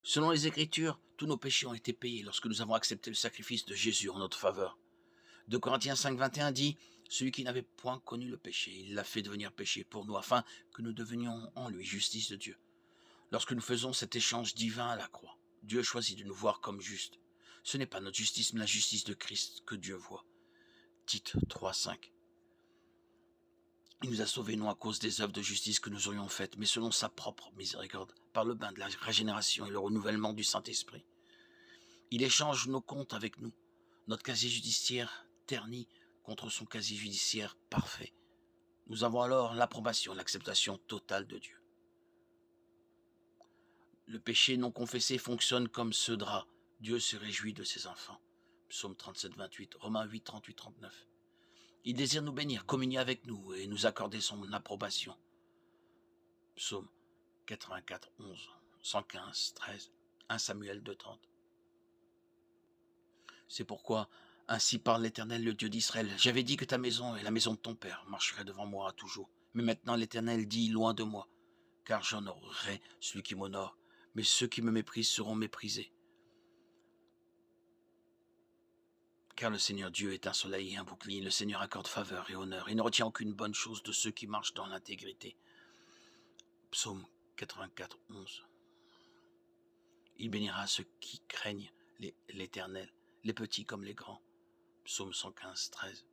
Selon les Écritures, tous nos péchés ont été payés lorsque nous avons accepté le sacrifice de Jésus en notre faveur. 2 Corinthiens 5,21 dit « Celui qui n'avait point connu le péché, il l'a fait devenir péché pour nous, afin que nous devenions en lui justice de Dieu. » Lorsque nous faisons cet échange divin à la croix, Dieu choisit de nous voir comme justes. Ce n'est pas notre justice, mais la justice de Christ que Dieu voit. Tite 3,5. Il nous a sauvés non à cause des œuvres de justice que nous aurions faites, mais selon sa propre miséricorde, par le bain de la régénération et le renouvellement du Saint-Esprit. Il échange nos comptes avec nous, notre casier judiciaire terni contre son casier judiciaire parfait. Nous avons alors l'approbation, l'acceptation totale de Dieu. Le péché non confessé fonctionne comme ce drap. Dieu se réjouit de ses enfants. Psaume 37, 28, Romains 8, 38, 39. Il désire nous bénir, communier avec nous et nous accorder son approbation. Psaume 84, 11, 115, 13, 1 Samuel 2, 30. C'est pourquoi, ainsi parle l'Éternel, le Dieu d'Israël. J'avais dit que ta maison et la maison de ton père marcheraient devant moi à toujours. Mais maintenant l'Éternel dit, loin de moi, car j'honorerai celui qui m'honore, mais ceux qui me méprisent seront méprisés. Car le Seigneur Dieu est un soleil et un bouclier, le Seigneur accorde faveur et honneur. Il ne retient aucune bonne chose de ceux qui marchent dans l'intégrité. Psaume 84, 11. Il bénira ceux qui craignent l'Éternel, les petits comme les grands. Psaume 115, 13.